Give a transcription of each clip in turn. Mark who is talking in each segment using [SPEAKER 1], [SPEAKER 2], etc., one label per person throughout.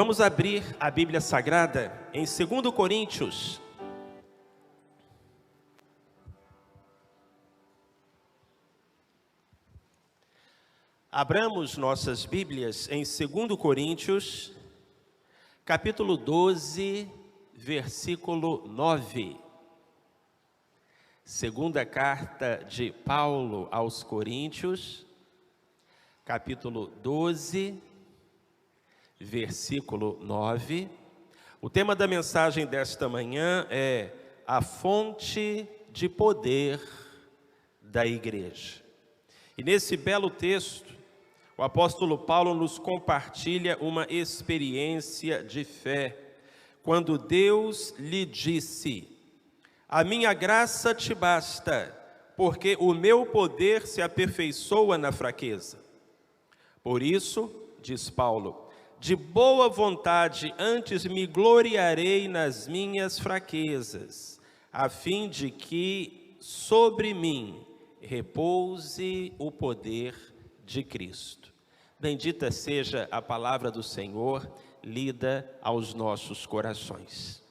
[SPEAKER 1] Vamos abrir a Bíblia Sagrada em 2 Coríntios. Abramos nossas Bíblias em 2 Coríntios, capítulo 12, versículo 9. Segunda carta de Paulo aos Coríntios, capítulo 12, versículo 9. O tema da mensagem desta manhã é a fonte de poder da igreja. E nesse belo texto, o apóstolo Paulo nos compartilha uma experiência de fé, quando Deus lhe disse: a minha graça te basta, porque o meu poder se aperfeiçoa na fraqueza. Por isso, diz Paulo, de boa vontade antes me gloriarei nas minhas fraquezas, a fim de que sobre mim repouse o poder de Cristo. Bendita seja a palavra do Senhor, lida aos nossos corações.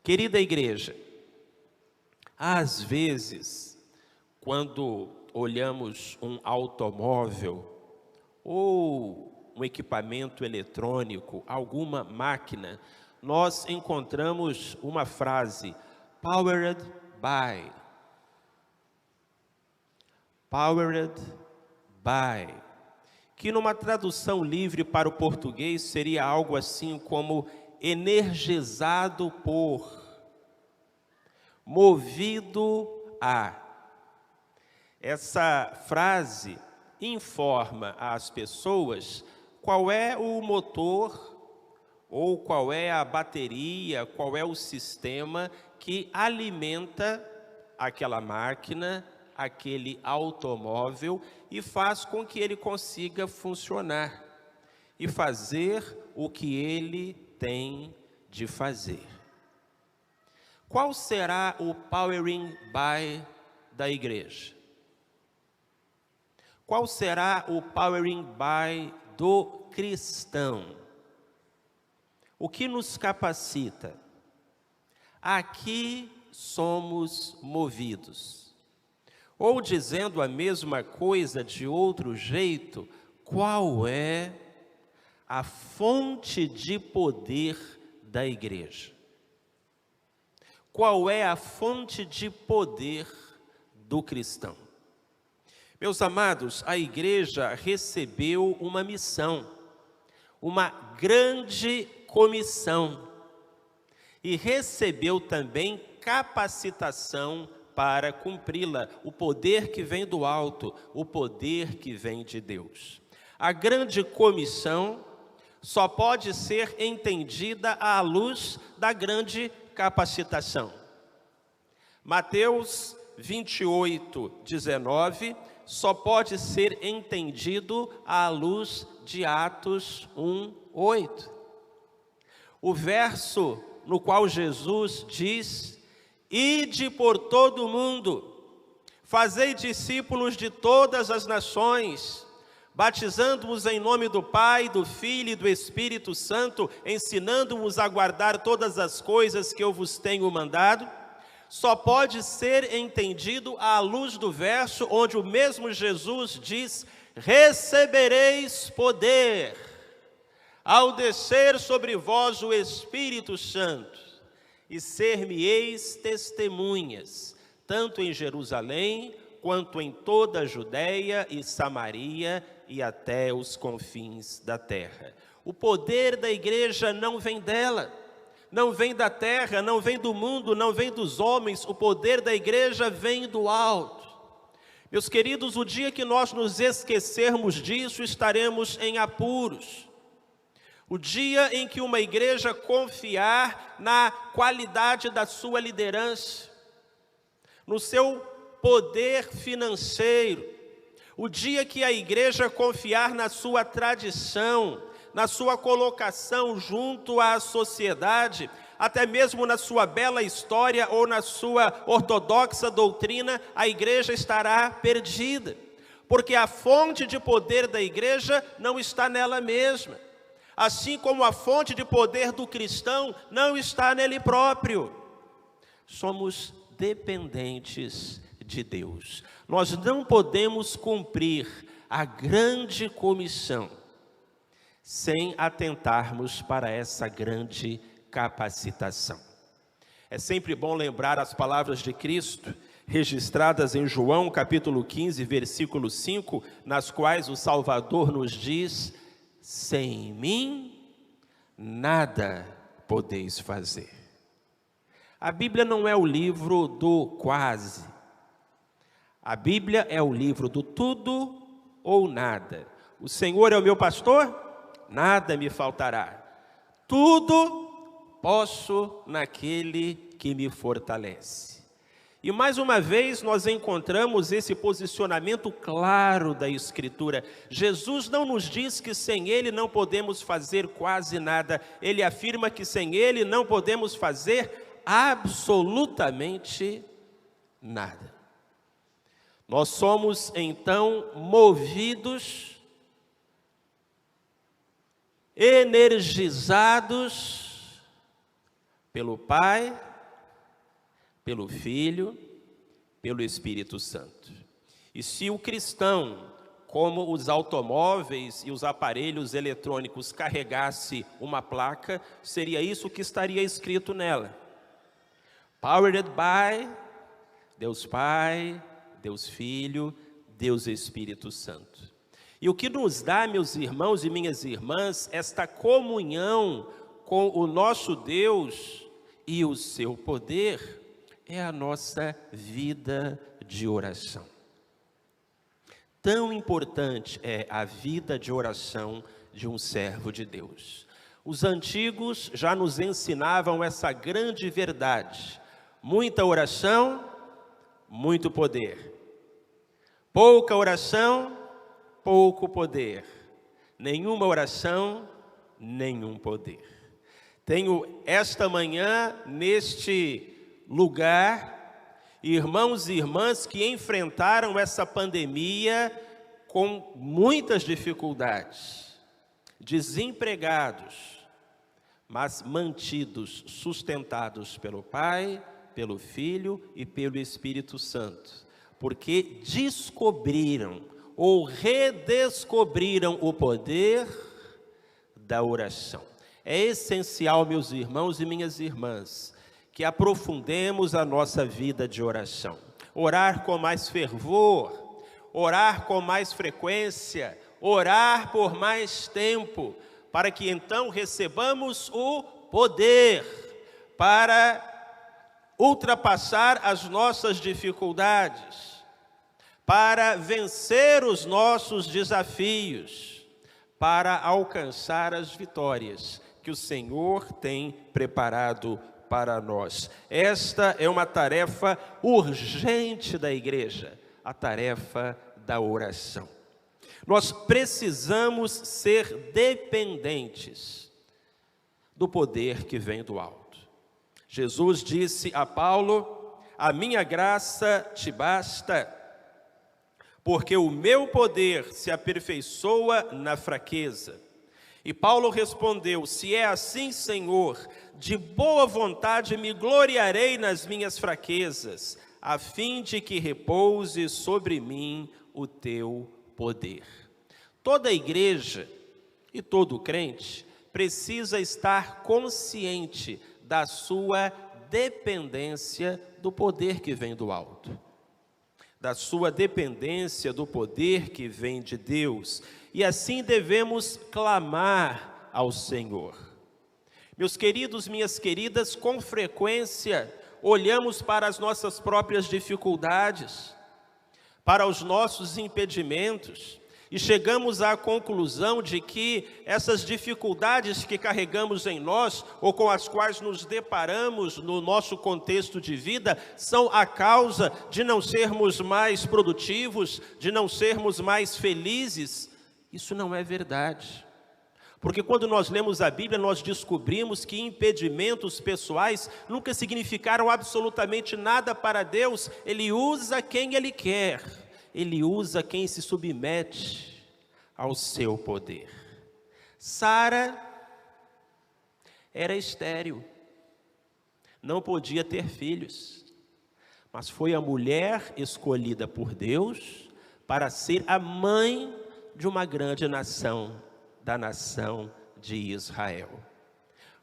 [SPEAKER 1] Querida igreja, às vezes, quando olhamos um automóvel ou um equipamento eletrônico, alguma máquina, nós encontramos uma frase, powered by. Powered by, que numa tradução livre para o português seria algo assim como energizado por, movido a. Essa frase informa às pessoas qual é o motor ou qual é a bateria, qual é o sistema que alimenta aquela máquina, aquele automóvel e faz com que ele consiga funcionar e fazer o que ele tem de fazer. Qual será o powering by da igreja? Qual será o powering by do cristão? O que nos capacita? Aqui somos movidos. Ou dizendo a mesma coisa de outro jeito, qual é a fonte de poder da igreja? Qual é a fonte de poder do cristão? Meus amados, a igreja recebeu uma missão, uma grande comissão, e recebeu também capacitação para cumpri-la, o poder que vem do alto, o poder que vem de Deus. A grande comissão só pode ser entendida à luz da grande capacitação. Mateus 28, 19, só pode ser entendido à luz de Atos 1, 8. O verso no qual Jesus diz: ide por todo o mundo, fazei discípulos de todas as nações, batizando-os em nome do Pai, do Filho e do Espírito Santo, ensinando-os a guardar todas as coisas que eu vos tenho mandado, só pode ser entendido à luz do verso onde o mesmo Jesus diz: recebereis poder ao descer sobre vós o Espírito Santo, e ser-me-eis testemunhas, tanto em Jerusalém, quanto em toda a Judéia e Samaria e até os confins da terra. O poder da igreja não vem dela, não vem da terra, não vem do mundo, não vem dos homens. O poder da igreja vem do alto. Meus queridos, o dia que nós nos esquecermos disso, estaremos em apuros. O dia em que uma igreja confiar na qualidade da sua liderança, no seu poder financeiro, o dia que a igreja confiar na sua tradição, na sua colocação junto à sociedade, até mesmo na sua bela história ou na sua ortodoxa doutrina, a igreja estará perdida, porque a fonte de poder da igreja não está nela mesma. assim como a fonte de poder do cristão não está nele próprio. Somos dependentes de Deus. Nós não podemos cumprir a grande comissão sem atentarmos para essa grande capacitação. É sempre bom lembrar as palavras de Cristo, registradas em João capítulo 15, versículo 5, nas quais o Salvador nos diz: sem mim nada podeis fazer. A Bíblia não é o livro do quase. A Bíblia é o livro do tudo ou nada. O Senhor é o meu pastor? Nada me faltará. Tudo posso naquele que me fortalece. E mais uma vez nós encontramos esse posicionamento claro da Escritura. Jesus não nos diz que sem Ele não podemos fazer quase nada. Ele afirma que sem Ele não podemos fazer absolutamente nada. Nós somos então movidos, energizados pelo Pai, pelo Filho, pelo Espírito Santo. E se o cristão, como os automóveis e os aparelhos eletrônicos, carregasse uma placa, seria isso que estaria escrito nela: Powered by Deus Pai, Deus Filho, Deus Espírito Santo. E o que nos dá, meus irmãos e minhas irmãs, esta comunhão com o nosso Deus e o seu poder, é a nossa vida de oração. Tão importante é a vida de oração de um servo de Deus. Os antigos já nos ensinavam essa grande verdade: muita oração, muito poder. Pouca oração, pouco poder. Nenhuma oração, nenhum poder. Tenho esta manhã, neste lugar, irmãos e irmãs que enfrentaram essa pandemia com muitas dificuldades, desempregados, mas mantidos, sustentados pelo Pai, pelo Filho e pelo Espírito Santo, porque descobriram ou redescobriram o poder da oração. É essencial, meus irmãos e minhas irmãs, que aprofundemos a nossa vida de oração. Orar com mais fervor, orar com mais frequência, orar por mais tempo, para que então recebamos o poder para ultrapassar as nossas dificuldades, para vencer os nossos desafios, para alcançar as vitórias que o Senhor tem preparado para nós. Esta é uma tarefa urgente da igreja, a tarefa da oração. Nós precisamos ser dependentes do poder que vem do alto. Jesus disse a Paulo: a minha graça te basta, porque o meu poder se aperfeiçoa na fraqueza. E Paulo respondeu: se é assim, Senhor, de boa vontade me gloriarei nas minhas fraquezas, a fim de que repouse sobre mim o teu poder. Toda a igreja e todo crente precisa estar consciente da sua dependência do poder que vem do alto, da sua dependência do poder que vem de Deus, e assim devemos clamar ao Senhor. Meus queridos, minhas queridas, com frequência olhamos para as nossas próprias dificuldades, para os nossos impedimentos, e chegamos à conclusão de que essas dificuldades que carregamos em nós, ou com as quais nos deparamos no nosso contexto de vida, são a causa de não sermos mais produtivos, de não sermos mais felizes. Isso não é verdade. Porque quando nós lemos a Bíblia, nós descobrimos que impedimentos pessoais nunca significaram absolutamente nada para Deus. Ele usa quem Ele quer. Ele usa quem se submete ao seu poder. Sara Era estéril, não podia ter filhos, mas foi a mulher escolhida por Deus para ser a mãe de uma grande nação, da nação de Israel.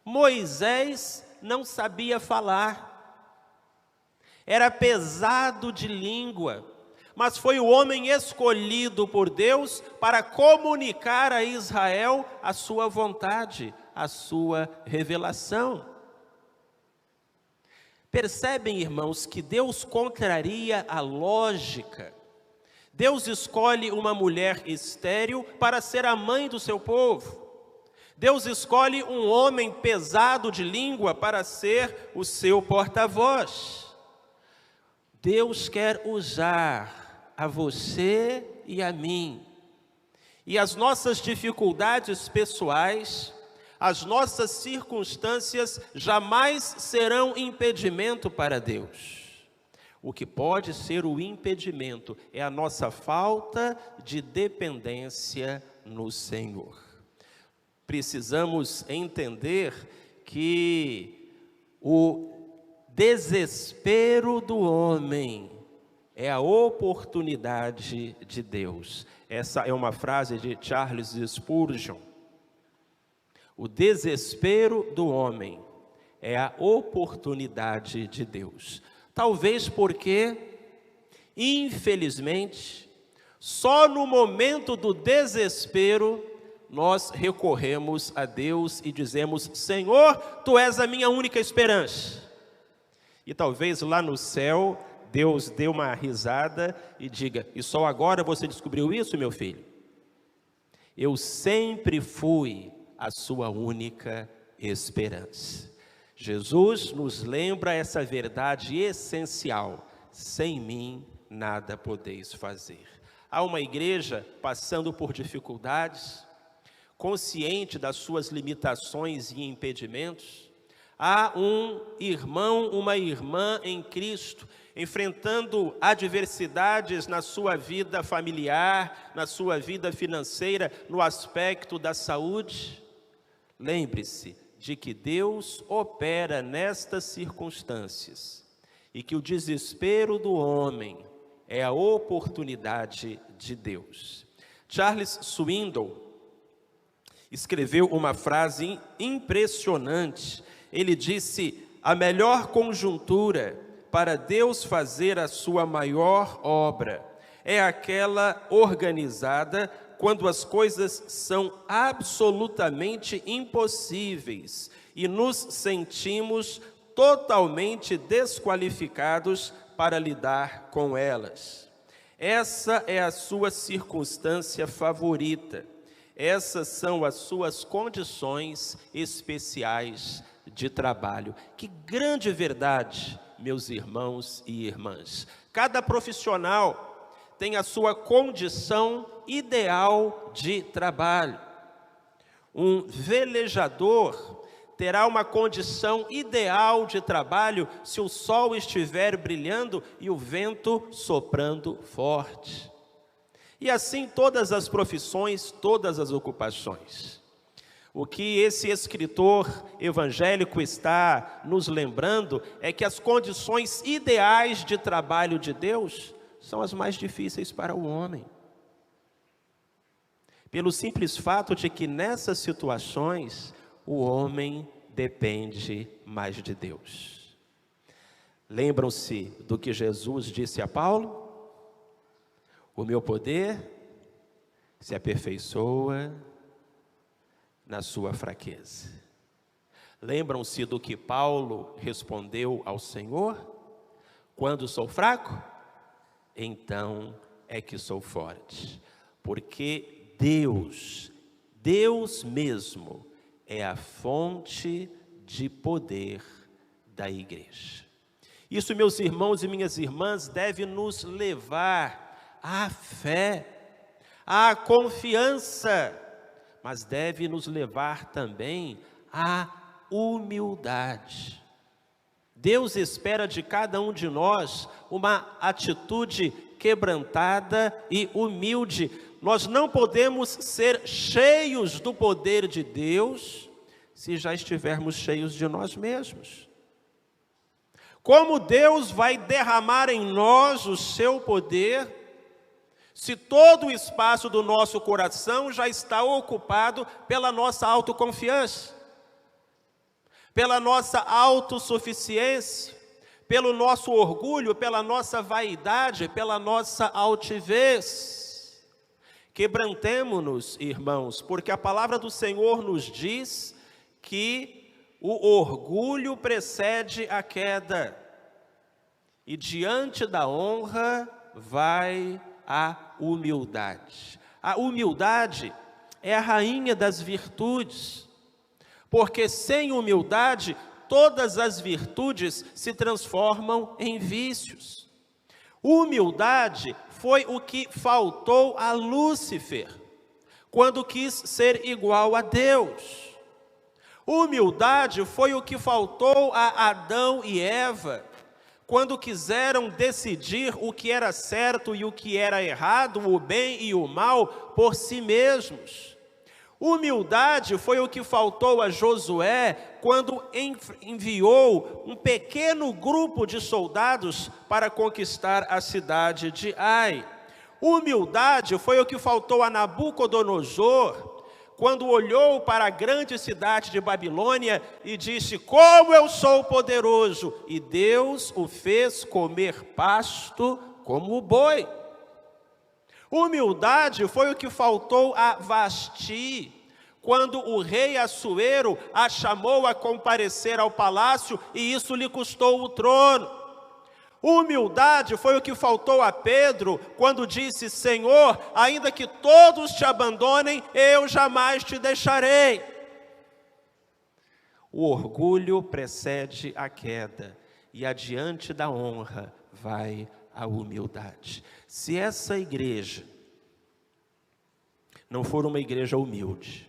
[SPEAKER 1] Moisés não sabia falar, era pesado de língua, mas foi o homem escolhido por Deus para comunicar a Israel a sua vontade, a sua revelação. Percebem, irmãos, que Deus contraria a lógica. Deus escolhe uma mulher estéril para ser a mãe do seu povo. Deus escolhe um homem pesado de língua para ser o seu porta-voz. Deus quer usar a você e a mim. E as nossas dificuldades pessoais, as nossas circunstâncias jamais serão impedimento para Deus. O que pode ser o impedimento é a nossa falta de dependência no Senhor. Precisamos entender que o desespero do homem é a oportunidade de Deus. Essa é uma frase de Charles Spurgeon. O desespero do homem é a oportunidade de Deus. Talvez porque, infelizmente, só no momento do desespero, nós recorremos a Deus e dizemos: Senhor, Tu és a minha única esperança. E talvez lá no céu, Deus dê uma risada e diga: e só agora você descobriu isso, meu filho? Eu sempre fui a sua única esperança. Jesus nos lembra essa verdade essencial: sem mim nada podeis fazer. Há uma igreja passando por dificuldades, consciente das suas limitações e impedimentos. Há um irmão, uma irmã em Cristo, enfrentando adversidades na sua vida familiar, na sua vida financeira, no aspecto da saúde. Lembre-se de que Deus opera nestas circunstâncias e que o desespero do homem é a oportunidade de Deus. Charles Swindoll escreveu uma frase impressionante. Ele disse: a melhor conjuntura para Deus fazer a sua maior obra é aquela organizada quando as coisas são absolutamente impossíveis e nos sentimos totalmente desqualificados para lidar com elas. Essa é a sua circunstância favorita. Essas são as suas condições especiais de trabalho. Que grande verdade, meus irmãos e irmãs. Cada profissional tem a sua condição ideal de trabalho. Um velejador terá uma condição ideal de trabalho se o sol estiver brilhando e o vento soprando forte. E assim todas as profissões, todas as ocupações. O que esse escritor evangélico está nos lembrando é que as condições ideais de trabalho de Deus são as mais difíceis para o homem. Pelo simples fato de que nessas situações o homem depende mais de Deus. Lembram-se do que Jesus disse a Paulo? O meu poder se aperfeiçoa na sua fraqueza. Lembram-se do que Paulo respondeu ao Senhor? Quando sou fraco, então é que sou forte. Porque Deus mesmo é a fonte de poder da igreja. Isso, meus irmãos e minhas irmãs, deve nos levar à fé, à confiança, mas deve nos levar também à humildade. Deus espera de cada um de nós uma atitude quebrantada e humilde. Nós não podemos ser cheios do poder de Deus se já estivermos cheios de nós mesmos? Como Deus vai derramar em nós o seu poder, se todo o espaço do nosso coração já está ocupado pela nossa autoconfiança, pela nossa autossuficiência, pelo nosso orgulho, pela nossa vaidade, pela nossa altivez? Quebrantemo-nos, irmãos, porque a palavra do Senhor nos diz que o orgulho precede a queda, e diante da honra vai a humildade. A humildade é a rainha das virtudes, porque sem humildade todas as virtudes se transformam em vícios. Humildade foi o que faltou a Lúcifer, quando quis ser igual a Deus. Humildade foi o que faltou a Adão e Eva, quando quiseram decidir o que era certo e o que era errado, o bem e o mal, por si mesmos. Humildade foi o que faltou a Josué, quando enviou um pequeno grupo de soldados para conquistar a cidade de Ai. Humildade foi o que faltou a Nabucodonosor, quando olhou para a grande cidade de Babilônia e disse: como eu sou poderoso, e Deus o fez comer pasto como o boi. Humildade foi o que faltou a Vasti, quando o rei Assuero a chamou a comparecer ao palácio e isso lhe custou o trono. Humildade foi o que faltou a Pedro, quando disse: Senhor, ainda que todos te abandonem, eu jamais te deixarei. O orgulho precede a queda, e adiante da honra vai a humildade. Se essa igreja não for uma igreja humilde,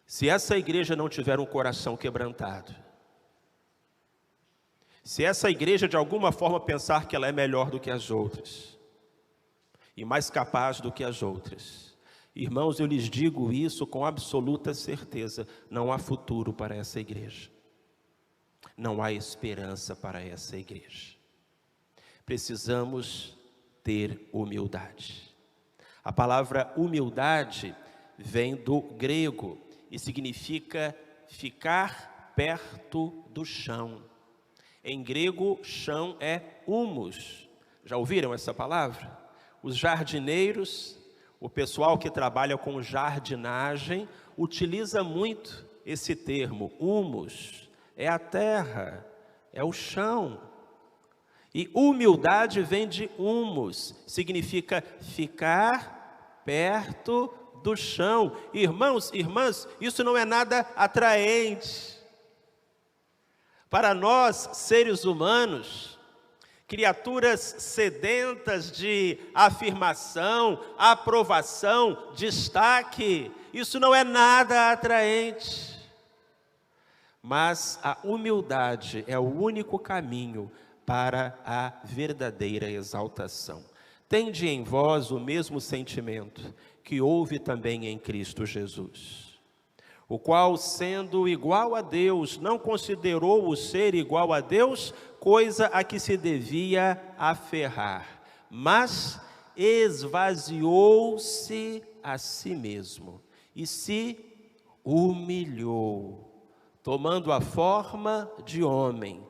[SPEAKER 1] se essa igreja não tiver um coração quebrantado, se essa igreja de alguma forma pensar que ela é melhor do que as outras, e mais capaz do que as outras, irmãos, eu lhes digo isso com absoluta certeza, não há futuro para essa igreja. Não há esperança para essa igreja. Precisamos ter humildade. A palavra humildade vem do grego e significa ficar perto do chão. Em grego, chão é humus. Já ouviram essa palavra? Os jardineiros, o pessoal que trabalha com jardinagem, utiliza muito esse termo, humus. É a terra, é o chão. E humildade vem de humus, significa ficar perto do chão. Irmãos, irmãs, isso não é nada atraente. Para nós, seres humanos, criaturas sedentas de afirmação, aprovação, destaque, isso não é nada atraente. Mas a humildade é o único caminho para a verdadeira exaltação. Tende em vós o mesmo sentimento que houve também em Cristo Jesus, o qual, sendo igual a Deus, não considerou o ser igual a Deus coisa a que se devia aferrar, mas esvaziou-se a si mesmo e se humilhou, tomando a forma de homem,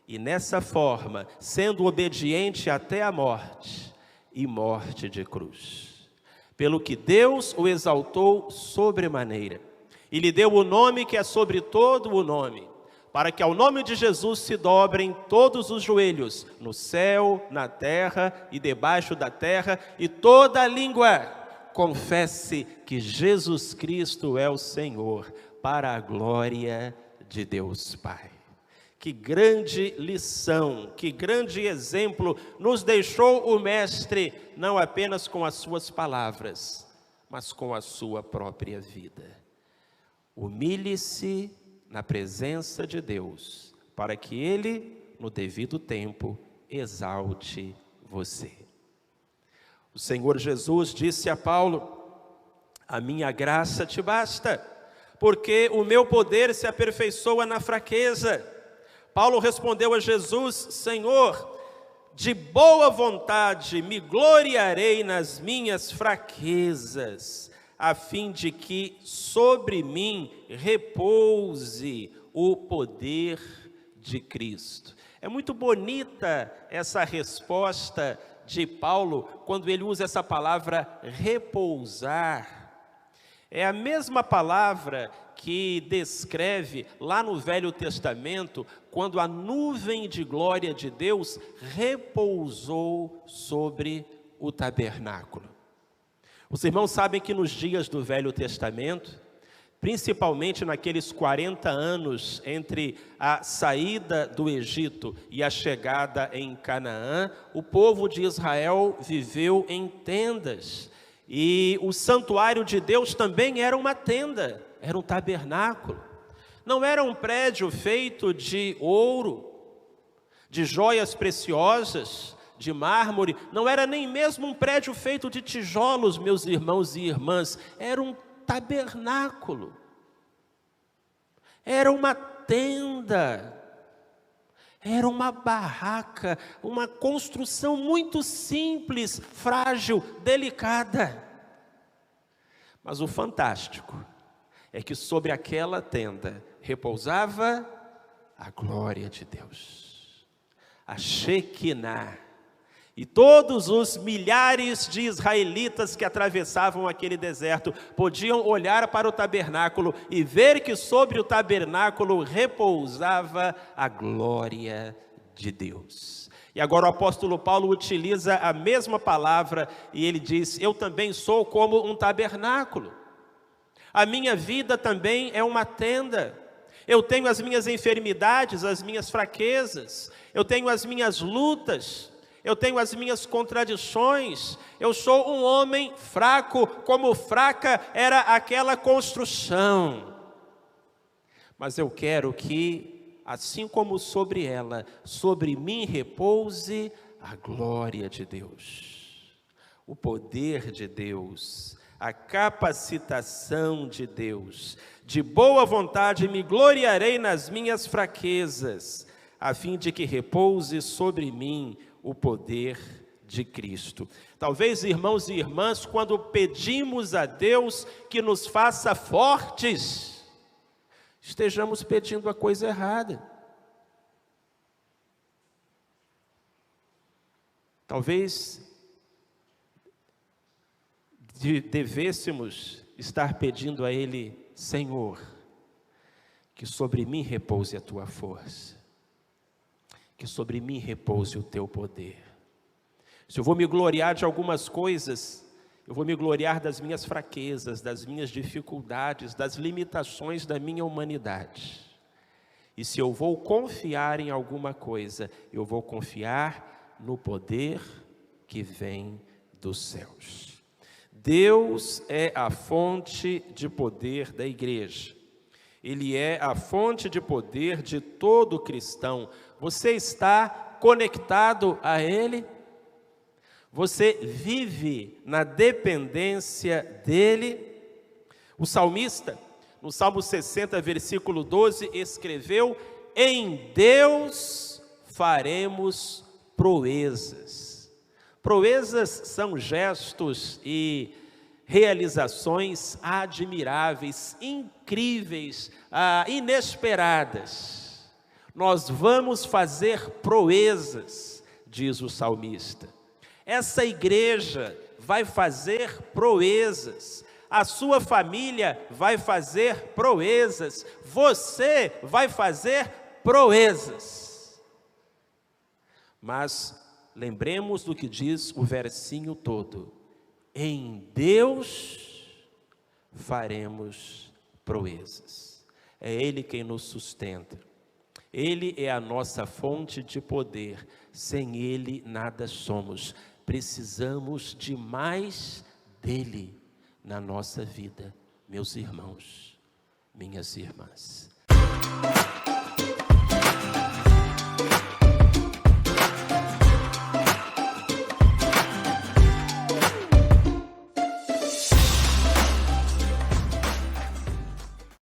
[SPEAKER 1] e nessa forma, sendo obediente até a morte, e morte de cruz. Pelo que Deus o exaltou sobremaneira, e lhe deu o nome que é sobre todo o nome, para que ao nome de Jesus se dobrem todos os joelhos, no céu, na terra e debaixo da terra, e toda a língua confesse que Jesus Cristo é o Senhor, para a glória de Deus Pai. Que grande lição, que grande exemplo nos deixou o Mestre, não apenas com as suas palavras, mas com a sua própria vida. Humilhe-se na presença de Deus, para que Ele, no devido tempo, exalte você. O Senhor Jesus disse a Paulo: A minha graça te basta, porque o meu poder se aperfeiçoa na fraqueza. Paulo respondeu a Jesus: Senhor, de boa vontade me gloriarei nas minhas fraquezas, a fim de que sobre mim repouse o poder de Cristo. É muito bonita essa resposta de Paulo quando ele usa essa palavra repousar. É a mesma palavra que descreve lá no Velho Testamento, quando a nuvem de glória de Deus repousou sobre o tabernáculo. Os irmãos sabem que nos dias do Velho Testamento, principalmente naqueles 40 anos entre a saída do Egito e a chegada em Canaã, o povo de Israel viveu em tendas. E o santuário de Deus também era uma tenda, era um tabernáculo. Não era um prédio feito de ouro, de joias preciosas, de mármore. Não era nem mesmo um prédio feito de tijolos, meus irmãos e irmãs. Era um tabernáculo. Era uma tenda. Era uma barraca, uma construção muito simples, frágil, delicada. Mas o fantástico é que sobre aquela tenda repousava a glória de Deus, a Shekinah. E todos os milhares de israelitas que atravessavam aquele deserto podiam olhar para o tabernáculo e ver que sobre o tabernáculo repousava a glória de Deus. E agora o apóstolo Paulo utiliza a mesma palavra e ele diz: eu também sou como um tabernáculo. A minha vida também é uma tenda. Eu tenho as minhas enfermidades, as minhas fraquezas, eu tenho as minhas lutas, eu tenho as minhas contradições, eu sou um homem fraco, como fraca era aquela construção. Mas eu quero que, assim como sobre ela, sobre mim repouse a glória de Deus, o poder de Deus, a capacitação de Deus. De boa vontade me gloriarei nas minhas fraquezas, a fim de que repouse sobre mim o poder de Cristo. Talvez, irmãos e irmãs, quando pedimos a Deus que nos faça fortes, estejamos pedindo a coisa errada. Talvez devêssemos estar pedindo a Ele: Senhor, que sobre mim repouse a Tua força, que sobre mim repouse o Teu poder. Se eu vou me gloriar de algumas coisas, eu vou me gloriar das minhas fraquezas, das minhas dificuldades, das limitações da minha humanidade. E se eu vou confiar em alguma coisa, eu vou confiar no poder que vem dos céus. Deus é a fonte de poder da igreja. Ele é a fonte de poder de todo cristão. Você está conectado a Ele? Você vive na dependência dEle? O salmista, no Salmo 60, versículo 12, escreveu: em Deus faremos proezas. Proezas são gestos e realizações admiráveis, incríveis, inesperadas. Nós vamos fazer proezas, diz o salmista. Essa igreja vai fazer proezas, a sua família vai fazer proezas, você vai fazer proezas. Mas lembremos do que diz o versinho todo: em Deus faremos proezas. É Ele quem nos sustenta. Ele é a nossa fonte de poder. Sem Ele nada somos. Precisamos de mais dEle na nossa vida, meus irmãos, minhas irmãs.